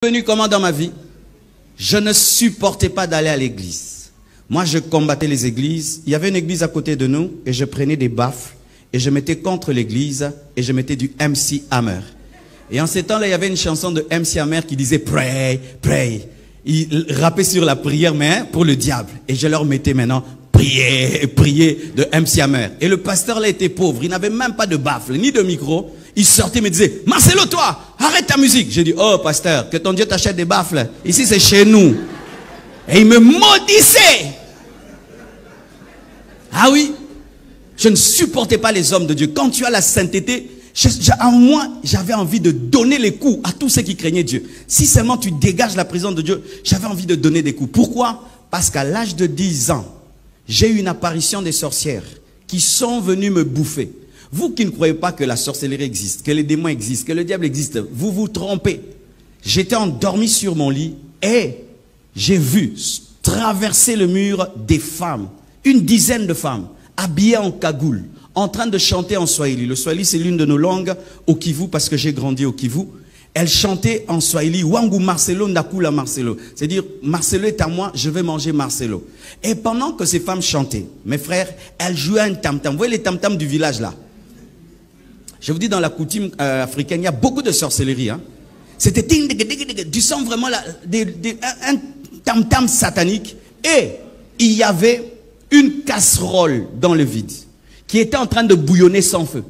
Venu comment dans ma vie? Je ne supportais pas d'aller à l'église. Moi, je combattais les églises. Il y avait une église à côté de nous et je prenais des baffles et je mettais contre l'église et je mettais du MC Hammer. Et en ces temps-là, il y avait une chanson de MC Hammer qui disait pray, pray. Il rappait sur la prière, mais pour le diable. Et je leur mettais maintenant prier, prier de MC Hammer. Et le pasteur là était pauvre. Il n'avait même pas de baffle ni de micro. Il sortait et me disait, Marcelo, toi, arrête ta musique. J'ai dit, oh pasteur, que ton Dieu t'achète des baffles. Ici c'est chez nous. Et il me maudissait. Ah oui, je ne supportais pas les hommes de Dieu. Quand tu as la sainteté, en moi, j'avais envie de donner les coups à tous ceux qui craignaient Dieu. Si seulement tu dégages la présence de Dieu, j'avais envie de donner des coups. Pourquoi? Parce qu'à l'âge de 10 ans, j'ai eu une apparition des sorcières qui sont venues me bouffer. Vous qui ne croyez pas que la sorcellerie existe, que les démons existent, que le diable existe, vous vous trompez. J'étais endormi sur mon lit et j'ai vu traverser le mur des femmes, une dizaine de femmes, habillées en cagoule, en train de chanter en Swahili. Le Swahili, c'est l'une de nos langues au Kivu, parce que j'ai grandi au Kivu. Elles chantaient en Swahili, Wangu Marcelo, Ndakula Marcelo. C'est-à-dire, Marcelo est à moi, je vais manger Marcelo. Et pendant que ces femmes chantaient, mes frères, elles jouaient un tam-tam. Vous voyez les tam-tams du village là? Je vous dis, dans la coutume africaine, il y a beaucoup de sorcellerie. Hein. C'était du sang vraiment, un tam-tam satanique. Et il y avait une casserole dans le vide qui était en train de bouillonner sans feu.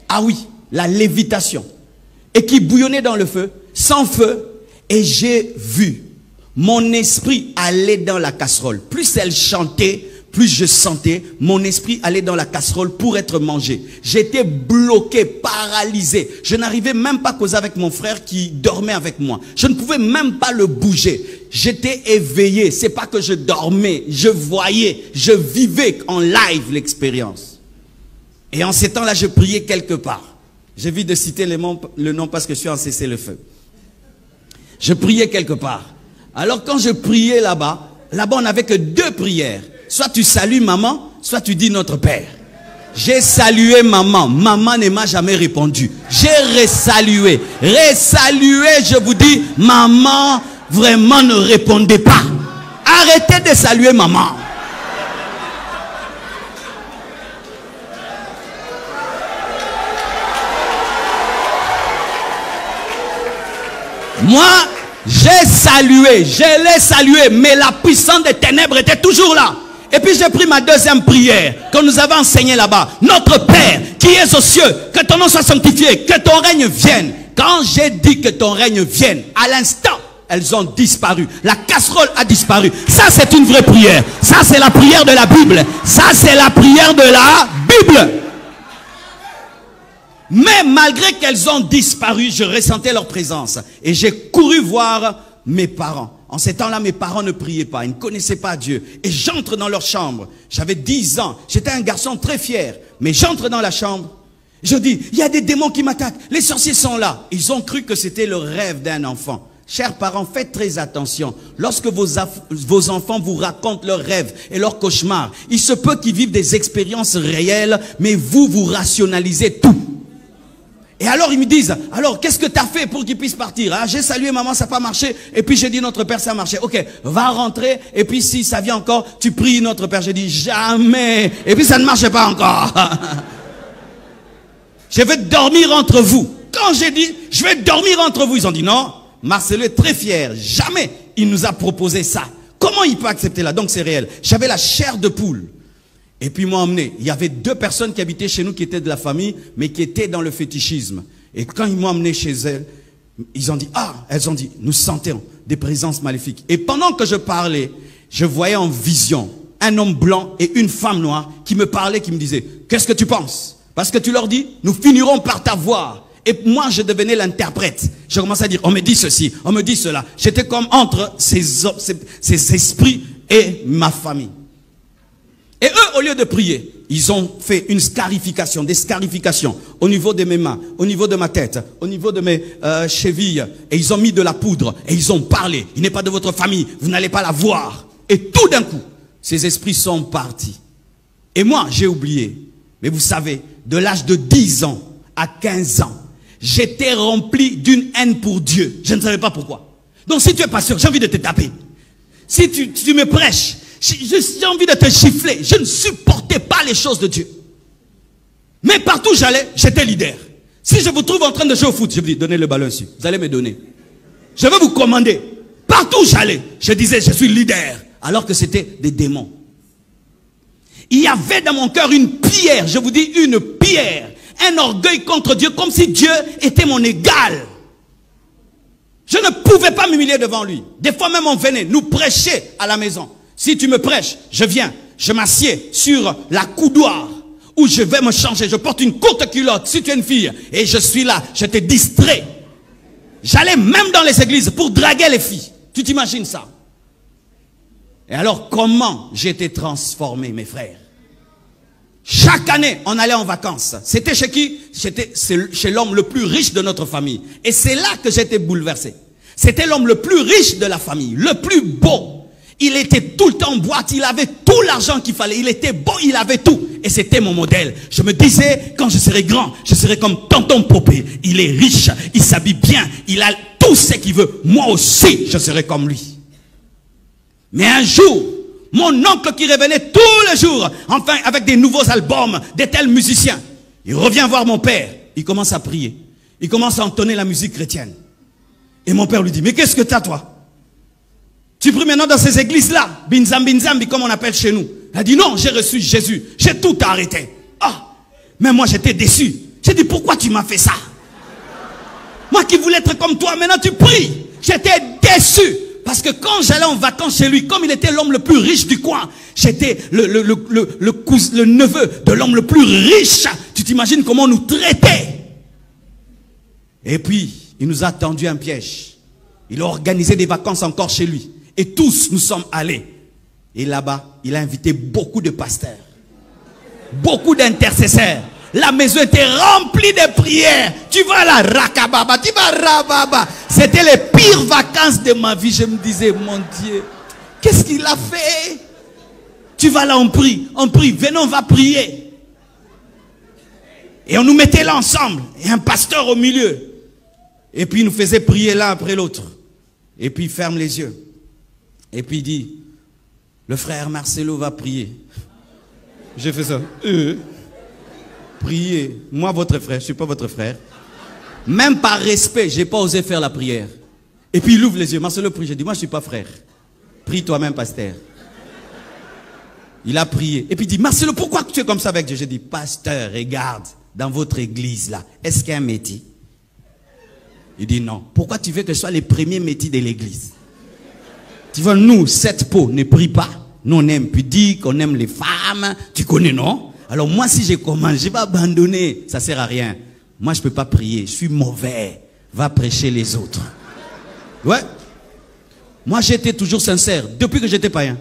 Ah oui, la lévitation. Et qui bouillonnait dans le feu, sans feu. Et j'ai vu mon esprit aller dans la casserole. Plus elle chantait, plus je sentais mon esprit aller dans la casserole pour être mangé. J'étais bloqué, paralysé. Je n'arrivais même pas à causer avec mon frère qui dormait avec moi. Je ne pouvais même pas le bouger. J'étais éveillé. C'est pas que je dormais, je voyais, je vivais en live l'expérience. Et en ces temps-là, je priais quelque part. J'évite de citer le nom parce que je suis en cessez-le-feu. Je priais quelque part. Alors quand je priais là-bas, on n'avait que 2 prières. Soit tu salues maman, soit tu dis notre Père. J'ai salué maman. Maman ne m'a jamais répondu. J'ai resalué. Resalué, je vous dis, maman vraiment ne répondait pas. Arrêtez de saluer maman. Moi, j'ai salué, je l'ai salué, mais la puissance des ténèbres était toujours là. Et puis j'ai pris ma deuxième prière que nous avons enseignée là-bas. Notre Père qui es aux cieux, que ton nom soit sanctifié, que ton règne vienne. Quand j'ai dit que ton règne vienne, à l'instant, elles ont disparu. La casserole a disparu. Ça, c'est une vraie prière. Ça, c'est la prière de la Bible. Ça, c'est la prière de la Bible. Mais malgré qu'elles ont disparu, je ressentais leur présence. Et j'ai couru voir mes parents. En ces temps-là, mes parents ne priaient pas. Ils ne connaissaient pas Dieu. Et j'entre dans leur chambre. J'avais 10 ans. J'étais un garçon très fier. Mais j'entre dans la chambre. Je dis, il y a des démons qui m'attaquent. Les sorciers sont là. Ils ont cru que c'était le rêve d'un enfant. Chers parents, faites très attention. Lorsque vos enfants vous racontent leurs rêves et leurs cauchemars, il se peut qu'ils vivent des expériences réelles, mais vous rationalisez tout. Et alors ils me disent, alors qu'est-ce que tu as fait pour qu'ils puissent partir? J'ai salué maman, ça n'a pas marché. Et puis j'ai dit notre Père, ça a marché. Ok, va rentrer. Et puis si ça vient encore, tu pries notre Père. J'ai dit jamais. Et puis ça ne marchait pas encore. Je vais dormir entre vous. Quand j'ai dit, je vais dormir entre vous, ils ont dit non. Marcelo est très fier. Jamais il nous a proposé ça. Comment il peut accepter là? Donc c'est réel. J'avais la chair de poule. Et puis ils m'ont emmené. Il y avait 2 personnes qui habitaient chez nous qui étaient de la famille, mais qui étaient dans le fétichisme. Et quand ils m'ont emmené chez elles, elles ont dit, nous sentons des présences maléfiques. Et pendant que je parlais, je voyais en vision un homme blanc et une femme noire qui me parlaient, qui me disaient, qu'est-ce que tu penses? Parce que tu leur dis, nous finirons par t'avoir. Et moi, je devenais l'interprète. Je commençais à dire, on me dit ceci, on me dit cela. J'étais comme entre ces esprits et ma famille. Et eux, au lieu de prier, ils ont fait une scarification, des scarifications au niveau de mes mains, au niveau de ma tête, au niveau de mes chevilles. Et ils ont mis de la poudre et ils ont parlé. Il n'est pas de votre famille, vous n'allez pas la voir. Et tout d'un coup, ces esprits sont partis. Et moi, j'ai oublié. Mais vous savez, de l'âge de 10 ans à 15 ans, j'étais rempli d'une haine pour Dieu. Je ne savais pas pourquoi. Donc si tu es pasteur, j'ai envie de te taper. Si tu me prêches, j'ai envie de te gifler. Je ne supportais pas les choses de Dieu. Mais partout où j'allais, j'étais leader. Si je vous trouve en train de jouer au foot, je vous dis, donnez le ballon ici. Vous allez me donner. Je vais vous commander. Partout où j'allais, je disais, je suis leader. Alors que c'était des démons. Il y avait dans mon cœur une pierre, je vous dis une pierre. Un orgueil contre Dieu, comme si Dieu était mon égal. Je ne pouvais pas m'humilier devant lui. Des fois même on venait nous prêcher à la maison. Si tu me prêches, je viens, je m'assieds sur la coudoir où je vais me changer. Je porte une courte culotte si tu es une fille et je suis là, je te distrais. J'allais même dans les églises pour draguer les filles. Tu t'imagines ça? Et alors comment j'ai été transformé, mes frères? Chaque année, on allait en vacances. C'était chez qui? C'était chez l'homme le plus riche de notre famille. Et c'est là que j'étais bouleversé. C'était l'homme le plus riche de la famille, le plus beau. Il était tout le temps en boîte, il avait tout l'argent qu'il fallait. Il était beau, il avait tout. Et c'était mon modèle. Je me disais, quand je serai grand, je serai comme tonton Popé. Il est riche, il s'habille bien, il a tout ce qu'il veut. Moi aussi, je serai comme lui. Mais un jour, mon oncle qui revenait tous les jours, enfin avec des nouveaux albums, des tels musiciens, il revient voir mon père, il commence à prier, il commence à entonner la musique chrétienne. Et mon père lui dit, mais qu'est-ce que t'as toi? Tu pries maintenant dans ces églises-là, binzambi comme on appelle chez nous. Il a dit, non, j'ai reçu Jésus, j'ai tout arrêté. Ah, mais moi j'étais déçu. J'ai dit, pourquoi tu m'as fait ça? Moi qui voulais être comme toi, maintenant tu pries. J'étais déçu. Parce que quand j'allais en vacances chez lui, comme il était l'homme le plus riche du coin, j'étais le neveu de l'homme le plus riche. Tu t'imagines comment on nous traitait? Et puis, il nous a tendu un piège. Il a organisé des vacances encore chez lui. Et tous, nous sommes allés. Et là-bas, il a invité beaucoup de pasteurs. Beaucoup d'intercesseurs. La maison était remplie de prières. Tu vas là, rakababa, tu vas rababa. C'était les pires vacances de ma vie. Je me disais, mon Dieu, qu'est-ce qu'il a fait? Tu vas là, on prie, venez, on va prier. Et on nous mettait là ensemble. Et un pasteur au milieu. Et puis il nous faisait prier l'un après l'autre. Et puis il ferme les yeux. Et puis il dit, le frère Marcelo va prier. J'ai fait ça. Prier. Moi, votre frère, je ne suis pas votre frère. Même par respect, je n'ai pas osé faire la prière. Et puis il ouvre les yeux. Marcelo prie. J'ai dit, moi je ne suis pas frère. Prie toi-même, pasteur. Il a prié. Et puis il dit, Marcelo, pourquoi tu es comme ça avec Dieu? J'ai dit, pasteur, regarde, dans votre église là, est-ce qu'il y a un métier? Il dit, non. Pourquoi tu veux que ce soit les premiers métiers de l'église? Tu vois, nous, cette peau ne prie pas. Nous, on aime pudique, on aime les femmes. Tu connais, non? Alors moi, si je commence, je vais abandonner. Ça ne sert à rien. Moi, je ne peux pas prier. Je suis mauvais. Va prêcher les autres. Ouais. Moi, j'étais toujours sincère. Depuis que j'étais païen.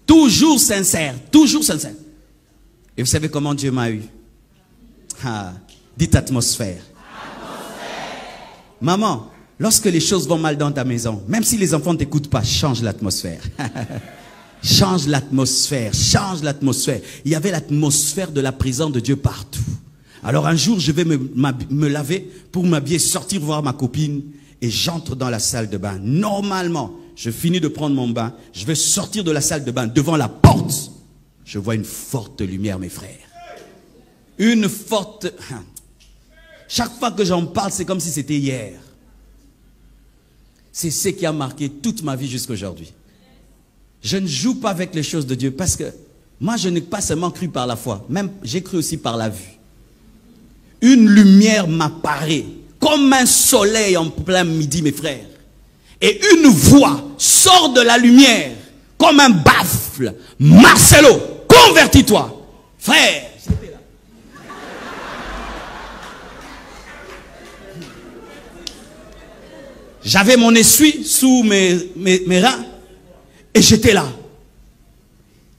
Toujours sincère. Toujours sincère. Et vous savez comment Dieu m'a eu? Ah, dites atmosphère. Maman, lorsque les choses vont mal dans ta maison, même si les enfants ne t'écoutent pas, change l'atmosphère. Change l'atmosphère, change l'atmosphère. Il y avait l'atmosphère de la présence de Dieu partout. Alors un jour, je vais me laver pour m'habiller, sortir voir ma copine et j'entre dans la salle de bain. Normalement, je finis de prendre mon bain, je vais sortir de la salle de bain. Devant la porte, je vois une forte lumière, mes frères. Une forte... Chaque fois que j'en parle, c'est comme si c'était hier. C'est ce qui a marqué toute ma vie jusqu'à aujourd'hui. Je ne joue pas avec les choses de Dieu parce que moi, je n'ai pas seulement cru par la foi, même j'ai cru aussi par la vue. Une lumière m'apparaît comme un soleil en plein midi, mes frères. Et une voix sort de la lumière comme un baffle. Marcelo, convertis-toi. Frère, j'étais là. J'avais mon essuie sous mes reins et j'étais là.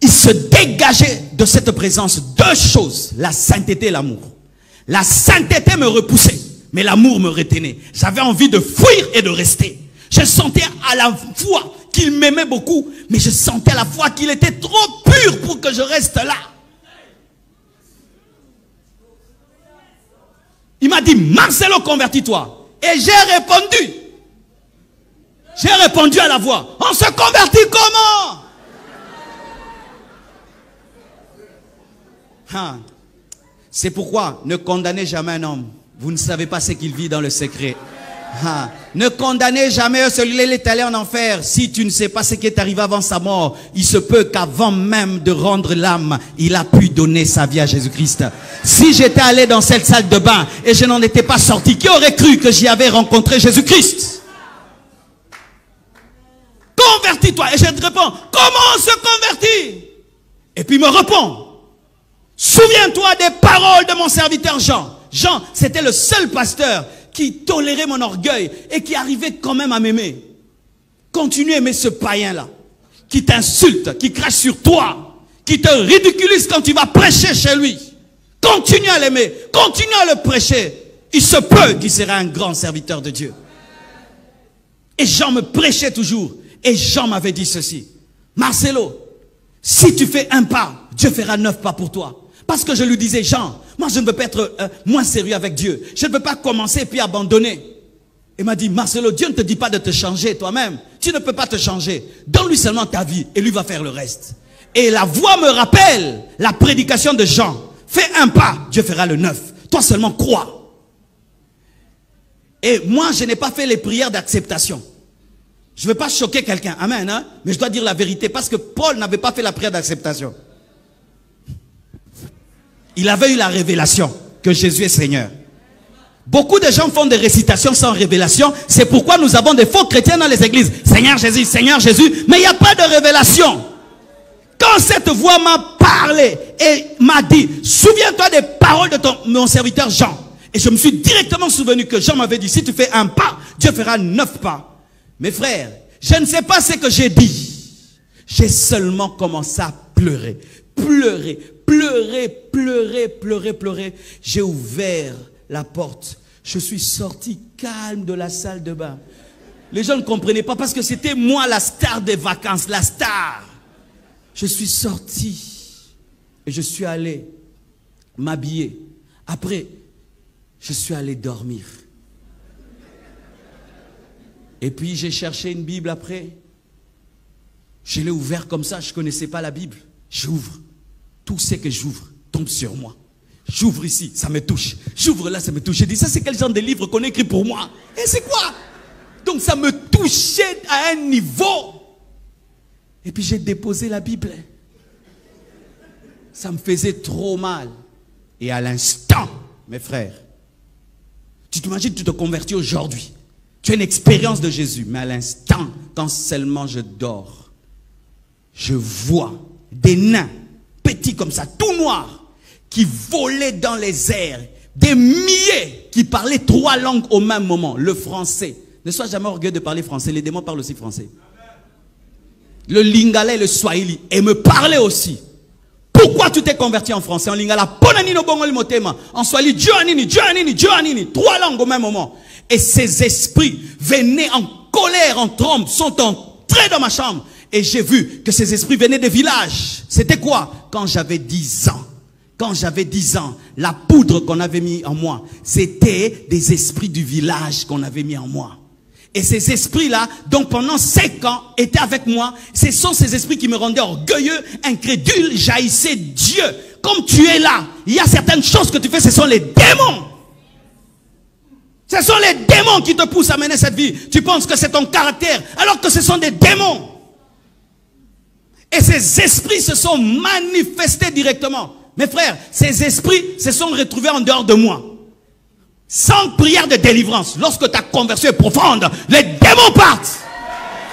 Il se dégageait de cette présence deux choses, la sainteté et l'amour. La sainteté me repoussait, mais l'amour me retenait. J'avais envie de fuir et de rester. Je sentais à la fois qu'il m'aimait beaucoup, mais je sentais à la fois qu'il était trop pur pour que je reste là. Il m'a dit, Marcelo, convertis-toi. Et j'ai répondu. J'ai répondu à la voix. On se convertit comment? Ah. C'est pourquoi ne condamnez jamais un homme. Vous ne savez pas ce qu'il vit dans le secret. Ah. Ne condamnez jamais celui-là, il est allé en enfer. Si tu ne sais pas ce qui est arrivé avant sa mort, il se peut qu'avant même de rendre l'âme, il a pu donner sa vie à Jésus-Christ. Si j'étais allé dans cette salle de bain et je n'en étais pas sorti, qui aurait cru que j'y avais rencontré Jésus-Christ? Convertis-toi. Et je te réponds, comment on se convertit? Et puis il me répond, souviens-toi des paroles de mon serviteur Jean. Jean, c'était le seul pasteur qui tolérait mon orgueil et qui arrivait quand même à m'aimer. Continue à aimer ce païen-là, qui t'insulte, qui crache sur toi, qui te ridiculise quand tu vas prêcher chez lui. Continue à l'aimer, continue à le prêcher. Il se peut qu'il sera un grand serviteur de Dieu. Et Jean me prêchait toujours. Et Jean m'avait dit ceci, Marcelo, si tu fais un pas, Dieu fera 9 pas pour toi. Parce que je lui disais, Jean, moi je ne veux pas être moins sérieux avec Dieu. Je ne veux pas commencer et puis abandonner. Il m'a dit, Marcelo, Dieu ne te dit pas de te changer toi-même. Tu ne peux pas te changer. Donne-lui seulement ta vie et lui va faire le reste. Et la voix me rappelle la prédication de Jean. Fais un pas, Dieu fera le 9. Toi seulement crois. Et moi, je n'ai pas fait les prières d'acceptation. Je ne veux pas choquer quelqu'un, amen, hein? Mais je dois dire la vérité, parce que Paul n'avait pas fait la prière d'acceptation. Il avait eu la révélation que Jésus est Seigneur. Beaucoup de gens font des récitations sans révélation. C'est pourquoi nous avons des faux chrétiens dans les églises. Seigneur Jésus, mais il n'y a pas de révélation. Quand cette voix m'a parlé et m'a dit, souviens-toi des paroles de mon serviteur Jean. Et je me suis directement souvenu que Jean m'avait dit, si tu fais un pas, Dieu fera 9 pas. Mes frères, je ne sais pas ce que j'ai dit. J'ai seulement commencé à pleurer. Pleurer. J'ai ouvert la porte. Je suis sorti calme de la salle de bain. Les gens ne comprenaient pas parce que c'était moi la star des vacances, la star. Je suis sorti et je suis allé m'habiller. Après, je suis allé dormir. Et puis j'ai cherché une Bible après. Je l'ai ouvert comme ça, je ne connaissais pas la Bible. J'ouvre. Tout ce que j'ouvre tombe sur moi. J'ouvre ici, ça me touche. J'ouvre là, ça me touche. J'ai dit, ça c'est quel genre de livre qu'on écrit pour moi? Et c'est quoi? Donc ça me touchait à un niveau. Et puis j'ai déposé la Bible. Ça me faisait trop mal. Et à l'instant, mes frères, tu t'imagines, tu te convertis aujourd'hui. Tu as une expérience de Jésus. Mais à l'instant, quand seulement je dors, je vois des nains, petits comme ça, tout noirs, qui volaient dans les airs. Des milliers qui parlaient 3 langues au même moment. Le français. Ne sois jamais orgueilleux de parler français. Les démons parlent aussi français. Le lingala et le swahili. Et me parlaient aussi. Pourquoi tu t'es converti en français? En lingala, en swahili, 3 langues au même moment. Et ces esprits venaient en colère, en trombe, sont entrés dans ma chambre. Et j'ai vu que ces esprits venaient des villages. C'était quoi? Quand j'avais 10 ans. Quand j'avais 10 ans, la poudre qu'on avait mis en moi, c'était des esprits du village qu'on avait mis en moi. Et ces esprits-là, donc pendant 5 ans, étaient avec moi. Ce sont ces esprits qui me rendaient orgueilleux, incrédule, jaillissaient Dieu. Comme tu es là, il y a certaines choses que tu fais, ce sont les démons. Ce sont les démons qui te poussent à mener cette vie. Tu penses que c'est ton caractère, alors que ce sont des démons. Et ces esprits se sont manifestés directement. Mes frères, ces esprits se sont retrouvés en dehors de moi. Sans prière de délivrance, lorsque ta conversion est profonde, les démons partent.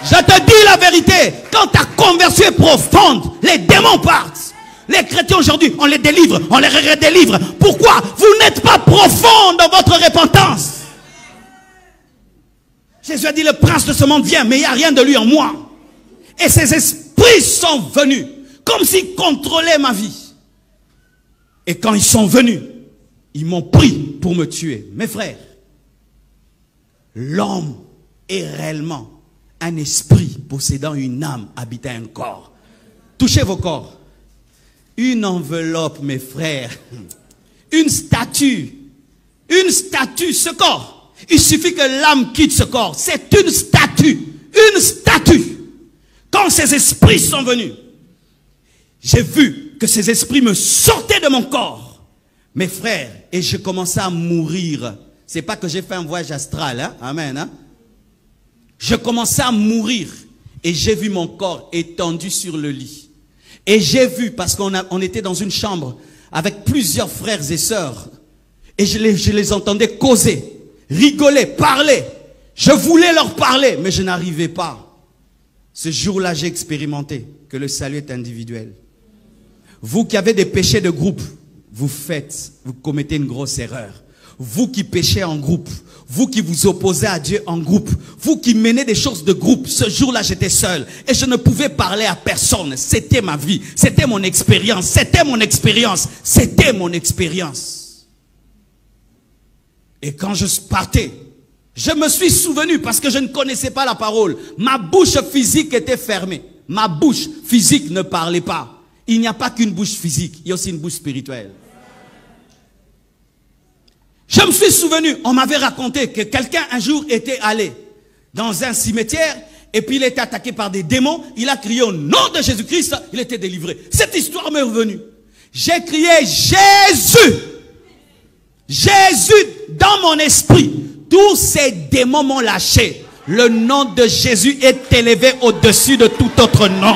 Je te dis la vérité, quand ta conversion est profonde, les démons partent. Les chrétiens aujourd'hui, on les délivre, on les redélivre. Pourquoi? Vous n'êtes pas profond dans votre repentance. Jésus a dit, le prince de ce monde vient, mais il n'y a rien de lui en moi. Et ces esprits sont venus, comme s'ils contrôlaient ma vie. Et quand ils sont venus, ils m'ont pris pour me tuer. Mes frères, l'homme est réellement un esprit possédant une âme habitant un corps. Touchez vos corps. Une enveloppe, mes frères. Une statue. Une statue, ce corps. Il suffit que l'âme quitte ce corps. C'est une statue. Une statue. Quand ces esprits sont venus, j'ai vu que ces esprits me sortaient de mon corps. Mes frères, et je commençais à mourir. C'est pas que j'ai fait un voyage astral, hein? Amen, hein? Je commençais à mourir. Et j'ai vu mon corps étendu sur le lit. Et j'ai vu, parce qu'on était dans une chambre avec plusieurs frères et sœurs. Et je les entendais causer, rigoler, parler. Je voulais leur parler, mais je n'arrivais pas. Ce jour-là, j'ai expérimenté que le salut est individuel. Vous qui avez des péchés de groupe, vous commettez une grosse erreur. Vous qui péchez en groupe, vous qui vous opposez à Dieu en groupe, vous qui menez des choses de groupe, ce jour-là j'étais seul et je ne pouvais parler à personne. C'était ma vie, c'était mon expérience, c'était mon expérience, c'était mon expérience. Et quand je partais, je me suis souvenu parce que je ne connaissais pas la parole. Ma bouche physique était fermée. Ma bouche physique ne parlait pas. Il n'y a pas qu'une bouche physique, il y a aussi une bouche spirituelle. Je me suis souvenu, on m'avait raconté que quelqu'un un jour était allé dans un cimetière et puis il était attaqué par des démons. Il a crié au nom de Jésus-Christ, il était délivré. Cette histoire m'est revenue. J'ai crié Jésus. Jésus dans mon esprit. Tous ces démons m'ont lâché. Le nom de Jésus est élevé au-dessus de tout autre nom.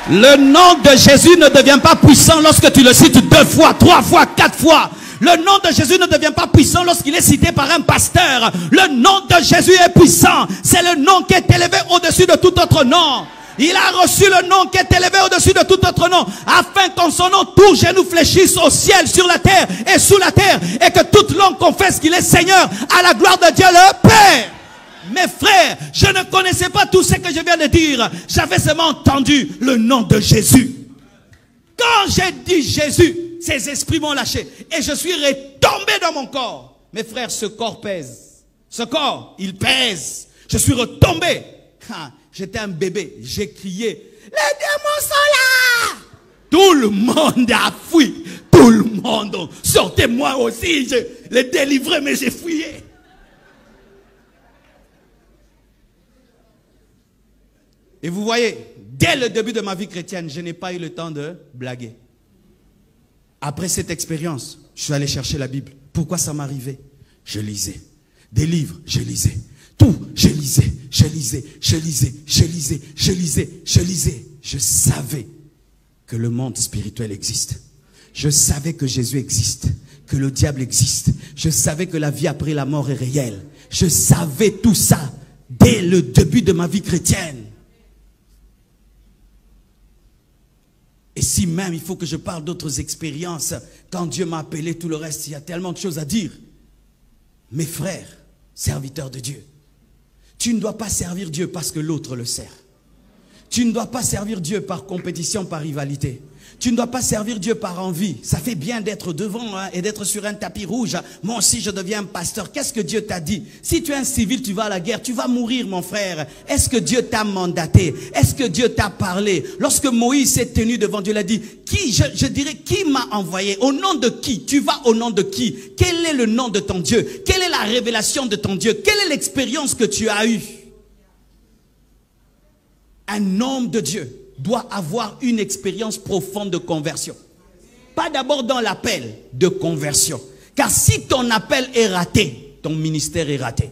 Le nom de Jésus ne devient pas puissant lorsque tu le cites 2 fois, 3 fois, 4 fois. Le nom de Jésus ne devient pas puissant lorsqu'il est cité par un pasteur. Le nom de Jésus est puissant. C'est le nom qui est élevé au-dessus de tout autre nom. Il a reçu le nom qui est élevé au-dessus de tout autre nom, afin qu'en son nom, tout genou fléchisse au ciel, sur la terre et sous la terre, et que toute langue confesse qu'il est Seigneur, à la gloire de Dieu le Père. Mes frères, je ne connaissais pas tout ce que je viens de dire. J'avais seulement entendu le nom de Jésus. Quand j'ai dit Jésus, ces esprits m'ont lâché. Et je suis retombé dans mon corps. Mes frères, ce corps pèse. Ce corps, il pèse. Je suis retombé. J'étais un bébé. J'ai crié, les démons sont là. Tout le monde a fui. Tout le monde. Sortez-moi aussi. Je les délivrais, mais j'ai fuyé. Et vous voyez, dès le début de ma vie chrétienne, je n'ai pas eu le temps de blaguer. Après cette expérience, je suis allé chercher la Bible. Pourquoi ça m'arrivait? Je lisais. Des livres, je lisais. Tout, je lisais, je lisais, je lisais, je lisais, je lisais, je lisais. Je savais que le monde spirituel existe. Je savais que Jésus existe, que le diable existe. Je savais que la vie après la mort est réelle. Je savais tout ça dès le début de ma vie chrétienne. Et si même il faut que je parle d'autres expériences, quand Dieu m'a appelé, tout le reste, il y a tellement de choses à dire. Mes frères, serviteurs de Dieu, tu ne dois pas servir Dieu parce que l'autre le sert. Tu ne dois pas servir Dieu par compétition, par rivalité. Tu ne dois pas servir Dieu par envie. Ça fait bien d'être devant et d'être sur un tapis rouge. Moi aussi, je deviens un pasteur. Qu'est-ce que Dieu t'a dit? Si tu es un civil, tu vas à la guerre, tu vas mourir, mon frère. Est-ce que Dieu t'a mandaté? Est-ce que Dieu t'a parlé? Lorsque Moïse s'est tenu devant Dieu, il a dit, je dirais, qui m'a envoyé? Au nom de qui? Tu vas au nom de qui? Quel est le nom de ton Dieu? Quelle est la révélation de ton Dieu? Quelle est l'expérience que tu as eue? Un homme de Dieu doit avoir une expérience profonde de conversion. Pas d'abord dans l'appel de conversion. Car si ton appel est raté, ton ministère est raté.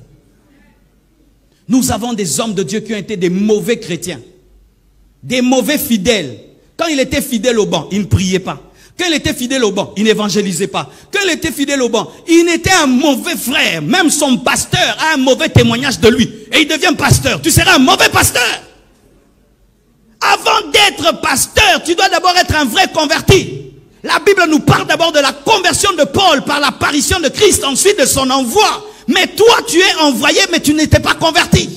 Nous avons des hommes de Dieu qui ont été des mauvais chrétiens. Des mauvais fidèles. Quand il était fidèle au banc, il ne priait pas. Quand il était fidèle au banc, il n'évangélisait pas. Quand il était fidèle au banc, il était un mauvais frère. Même son pasteur a un mauvais témoignage de lui. Et il devient pasteur. Tu seras un mauvais pasteur. Avant d'être pasteur, tu dois d'abord être un vrai converti. La Bible nous parle d'abord de la conversion de Paul par l'apparition de Christ, ensuite de son envoi. Mais toi, tu es envoyé, mais tu n'étais pas converti.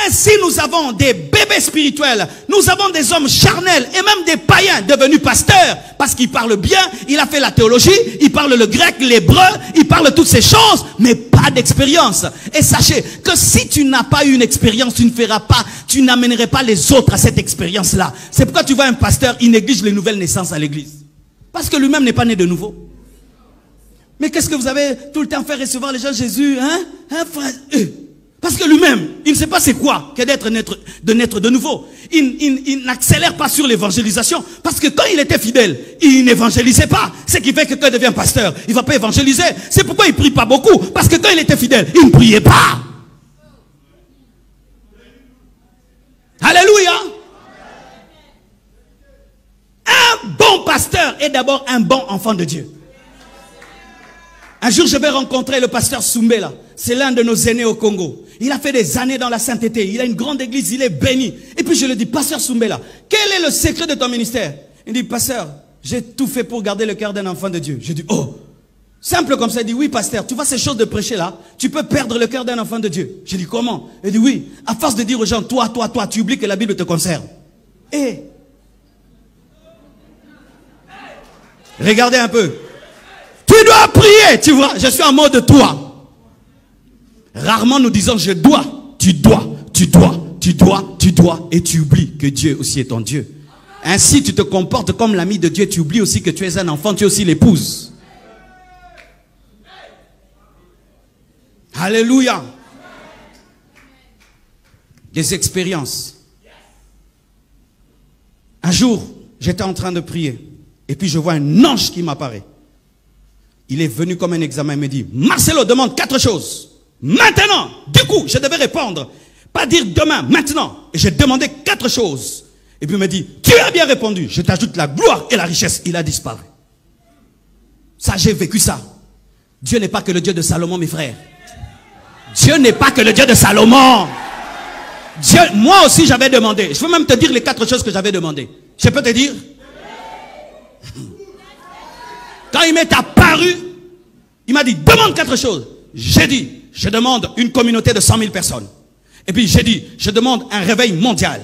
Ainsi, nous avons des bébés spirituels, nous avons des hommes charnels et même des païens devenus pasteurs parce qu'ils parlent bien, il a fait la théologie, il parle le grec, l'hébreu, il parle toutes ces choses, mais pas d'expérience. Et sachez que si tu n'as pas eu une expérience, tu ne feras pas, tu n'amènerais pas les autres à cette expérience-là. C'est pourquoi tu vois un pasteur, il néglige les nouvelles naissances à l'église. Parce que lui-même n'est pas né de nouveau. Mais qu'est-ce que vous avez tout le temps fait recevoir les gens Jésus, hein? Frère? Parce que lui-même, il ne sait pas c'est quoi que de naître de nouveau. Il n'accélère pas sur l'évangélisation. Parce que quand il était fidèle, il n'évangélisait pas. Ce qui fait que quand il devient pasteur, il ne va pas évangéliser. C'est pourquoi il ne prie pas beaucoup. Parce que quand il était fidèle, il ne priait pas. Alléluia. Un bon pasteur est d'abord un bon enfant de Dieu. Un jour, je vais rencontrer le pasteur Soumbela. C'est l'un de nos aînés au Congo. Il a fait des années dans la sainteté. Il a une grande église, il est béni. Et puis je lui dis, pasteur Soumbela, quel est le secret de ton ministère? Il dit, pasteur, j'ai tout fait pour garder le cœur d'un enfant de Dieu. Je dis, oh, simple comme ça. Il dit, oui, pasteur, tu vois ces choses de prêcher là, tu peux perdre le cœur d'un enfant de Dieu. Je dis, comment? Il dit, oui, à force de dire aux gens, toi, tu oublies que la Bible te concerne. Et regardez un peu. Tu dois prier, tu vois, je suis en mode toi. Rarement nous disons je dois, tu dois, et tu oublies que Dieu aussi est ton Dieu. Ainsi tu te comportes comme l'ami de Dieu, tu oublies aussi que tu es un enfant, tu es aussi l'épouse. Alléluia. Des expériences. Un jour, j'étais en train de prier, et puis je vois un ange qui m'apparaît. Il est venu comme un examen, il me dit, Marcelo demande 4 choses. Maintenant, du coup, je devais répondre. Pas dire demain, maintenant. Et j'ai demandé 4 choses. Et puis il me dit, tu as bien répondu. Je t'ajoute la gloire et la richesse. Il a disparu. Ça, j'ai vécu ça. Dieu n'est pas que le Dieu de Salomon, mes frères. Dieu n'est pas que le Dieu de Salomon. Dieu, moi aussi, j'avais demandé. Je peux même te dire les 4 choses que j'avais demandé. Je peux te dire? Quand il m'est apparu, il m'a dit, demande 4 choses. J'ai dit, je demande une communauté de 100 000 personnes. Et puis j'ai dit, je demande un réveil mondial.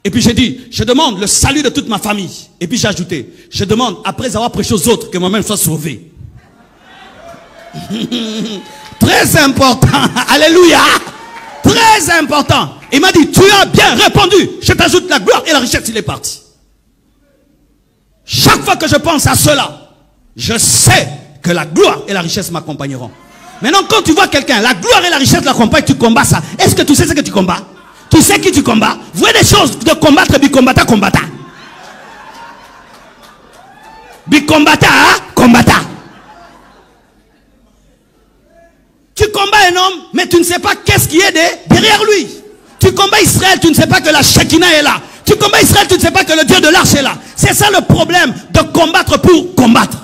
Et puis j'ai dit, je demande le salut de toute ma famille. Et puis j'ai ajouté, je demande, après avoir prêché aux autres, que moi-même sois sauvé. Très important. Alléluia. Très important. Il m'a dit, tu as bien répondu. Je t'ajoute la gloire et la richesse. Il est parti. Chaque fois que je pense à cela, je sais que la gloire et la richesse m'accompagneront. Maintenant, quand tu vois quelqu'un, la gloire et la richesse l'accompagnent, tu combats ça. Est-ce que tu sais ce que tu combats? Tu sais qui tu combats? Vous voyez des choses de combattre, bicombatta, combatta. Bicombatta, combatta. Tu combats un homme, mais tu ne sais pas qu'est-ce qui est derrière lui. Tu combats Israël, tu ne sais pas que la Shekinah est là. Tu combats Israël, tu ne sais pas que le Dieu de l'arche est là. C'est ça le problème de combattre pour combattre.